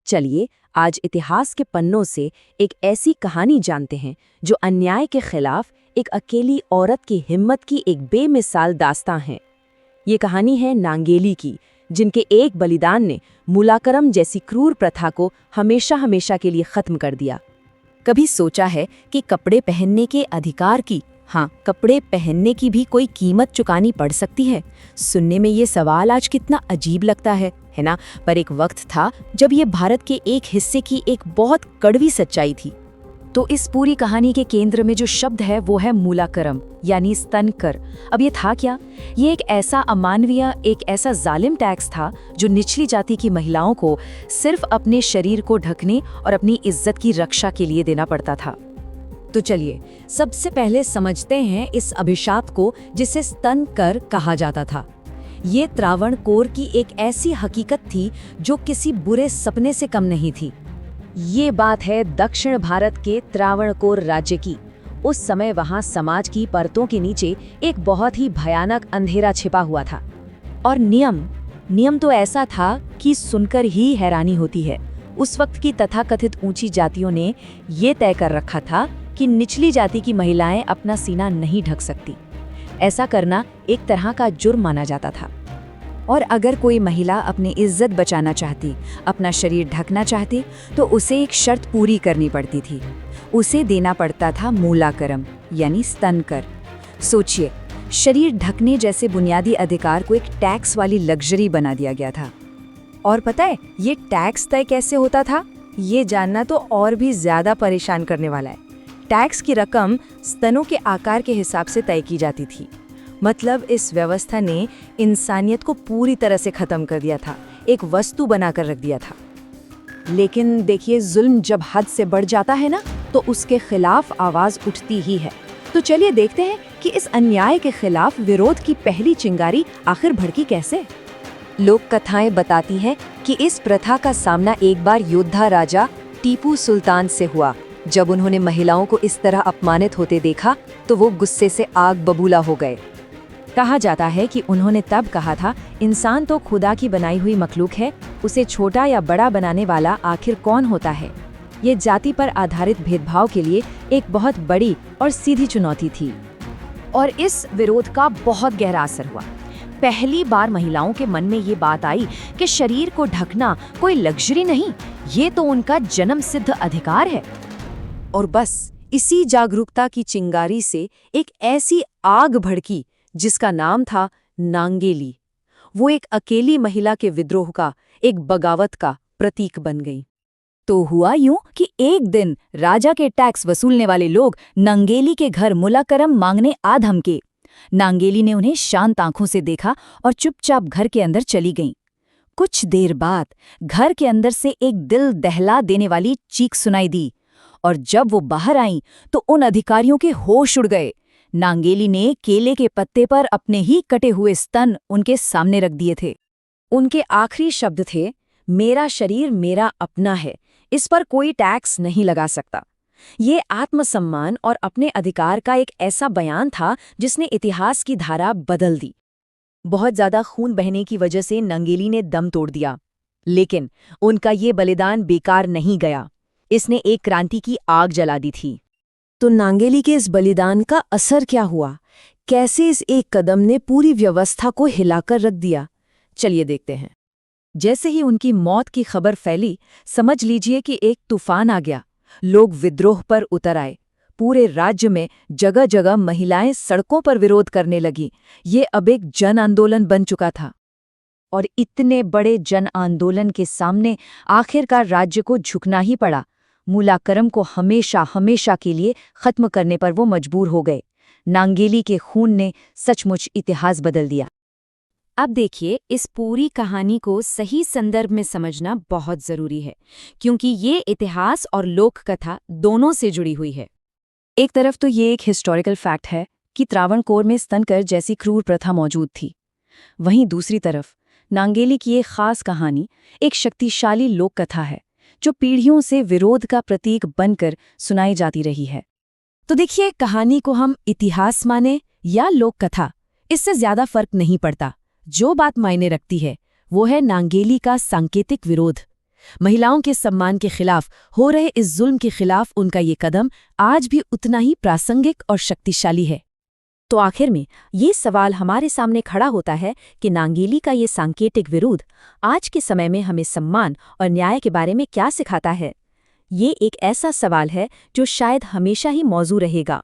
चलिए आज इतिहास के पन्नों से एक ऐसी कहानी जानते हैं जो अन्याय के खिलाफ एक अकेली औरत की हिम्मत की एक बेमिसाल दास्तां है। ये कहानी है नांगेली की, जिनके एक बलिदान ने मुलाकरम जैसी क्रूर प्रथा को हमेशा हमेशा के लिए खत्म कर दिया। कभी सोचा है कि कपड़े पहनने के अधिकार की, हाँ, कपड़े पहनने की भी कोई कीमत चुकानी पड़ सकती है? सुनने में ये सवाल आज कितना अजीब लगता है ना? पर एक वक्त था जब ये भारत के एक हिस्से की एक बहुत कड़वी सच्चाई थी। तो इस पूरी कहानी के केंद्र में जो शब्द है वो है मूलाकरम, यानी स्तन कर। अब ये था क्या? ये एक ऐसा अमानवीय, एक ऐसा जालिम टैक्स था जो निचली जाति की महिलाओं को सिर्फ अपने शरीर को ढकने और अपनी इज्जत की रक्षा के लिए देना पड़ता था। तो चलिए सबसे पहले समझते हैं इस अभिशाप को जिसे स्तन कर कहा जाता था। ये त्रावणकोर की एक ऐसी हकीकत थी जो किसी बुरे सपने से कम नहीं थी। ये बात है दक्षिण भारत के त्रावणकोर राज्य की। उस समय वहां समाज की परतों के नीचे एक बहुत ही भयानक अंधेरा छिपा हुआ था। और नियम तो ऐसा था कि सुनकर ही हैरानी होती है। उस वक्त की तथाकथित ऊंची जातियों ने ये तय कर रखा था कि निचली जाति की महिलाएं अपना सीना नहीं ढक सकती। ऐसा करना एक तरह का जुर्म माना जाता था। और अगर कोई महिला अपनी इज्जत बचाना चाहती, अपना शरीर ढकना चाहती, तो उसे एक शर्त पूरी करनी पड़ती थी। उसे देना पड़ता था मूलाकरम, यानी स्तन कर। सोचिए, शरीर ढकने जैसे बुनियादी अधिकार को एक टैक्स वाली लग्जरी बना दिया गया था। और पता है ये टैक्स तय कैसे होता था? ये जानना तो और भी ज्यादा परेशान करने वाला है। टैक्स की रकम स्तनों के आकार के हिसाब से तय की जाती थी। मतलब इस व्यवस्था ने इंसानियत को पूरी तरह से खत्म कर दिया था, एक वस्तु बनाकर रख दिया था। लेकिन देखिए, जुल्म जब हद से बढ़ जाता है ना, तो उसके खिलाफ आवाज उठती ही है। तो चलिए देखते हैं कि इस अन्याय के खिलाफ विरोध की पहली चिंगारी आखिर भड़की कैसे। लोक कथाएं बताती हैं कि इस प्रथा का सामना एक बार योद्धा राजा टीपू सुल्तान से हुआ। जब उन्होंने महिलाओं को इस तरह अपमानित होते देखा तो वो गुस्से से आग बबूला हो गए। कहा जाता है कि उन्होंने तब कहा था, इंसान तो खुदा की बनाई हुई मखलूक है, उसे छोटा या बड़ा बनाने वाला आखिर कौन होता है? ये जाति पर आधारित भेदभाव के लिए एक बहुत बड़ी और सीधी चुनौती थी। और इस विरोध का बहुत गहरा असर हुआ। पहली बार महिलाओं के मन में ये बात आई कि शरीर को ढकना कोई लग्जरी नहीं, ये तो उनका जन्म सिद्ध अधिकार है। और बस इसी जागरूकता की चिंगारी से एक ऐसी आग भड़की जिसका नाम था नांगेली। वो एक अकेली महिला के विद्रोह का, एक बगावत का प्रतीक बन गई। तो हुआ यूं कि एक दिन राजा के टैक्स वसूलने वाले लोग नांगेली के घर मुलाकरम मांगने आ धमके। नांगेली ने उन्हें शांत आंखों से देखा और चुपचाप घर के अंदर चली गईं। कुछ देर बाद घर के अंदर से एक दिल दहला देने वाली चीख सुनाई दी, और जब वो बाहर आईं तो उन अधिकारियों के होश उड़ गए। नांगेली ने केले के पत्ते पर अपने ही कटे हुए स्तन उनके सामने रख दिए थे। उनके आखिरी शब्द थे, मेरा शरीर मेरा अपना है, इस पर कोई टैक्स नहीं लगा सकता। ये आत्मसम्मान और अपने अधिकार का एक ऐसा बयान था जिसने इतिहास की धारा बदल दी। बहुत ज्यादा खून बहने की वजह से नांगेली ने दम तोड़ दिया, लेकिन उनका ये बलिदान बेकार नहीं गया। इसने एक क्रांति की आग जला दी थी। तो नांगेली के इस बलिदान का असर क्या हुआ? कैसे इस एक कदम ने पूरी व्यवस्था को हिलाकर रख दिया? चलिए देखते हैं। जैसे ही उनकी मौत की खबर फैली, समझ लीजिए कि एक तूफान आ गया। लोग विद्रोह पर उतर आए। पूरे राज्य में जगह जगह महिलाएं सड़कों पर विरोध करने लगीं। ये अब एक जन आंदोलन बन चुका था। और इतने बड़े जन आंदोलन के सामने आखिरकार राज्य को झुकना ही पड़ा। मूलाकरम को हमेशा हमेशा के लिए खत्म करने पर वो मजबूर हो गए। नांगेली के खून ने सचमुच इतिहास बदल दिया। अब देखिए, इस पूरी कहानी को सही संदर्भ में समझना बहुत जरूरी है, क्योंकि ये इतिहास और लोक कथा दोनों से जुड़ी हुई है। एक तरफ तो ये एक हिस्टोरिकल फैक्ट है कि त्रावणकोर में स्तनकर जैसी क्रूर प्रथा मौजूद थी। वहीं दूसरी तरफ नांगेली की एक खास कहानी एक शक्तिशाली लोक कथा है जो पीढ़ियों से विरोध का प्रतीक बनकर सुनाई जाती रही है। तो देखिए, कहानी को हम इतिहास माने या लोक कथा, इससे ज्यादा फर्क नहीं पड़ता। जो बात मायने रखती है वो है नांगेली का सांकेतिक विरोध। महिलाओं के सम्मान के खिलाफ हो रहे इस जुल्म के खिलाफ उनका ये कदम आज भी उतना ही प्रासंगिक और शक्तिशाली है। तो आखिर में ये सवाल हमारे सामने खड़ा होता है कि नांगेली का ये सांकेतिक विरोध आज के समय में हमें सम्मान और न्याय के बारे में क्या सिखाता है। ये एक ऐसा सवाल है जो शायद हमेशा ही मौजू रहेगा।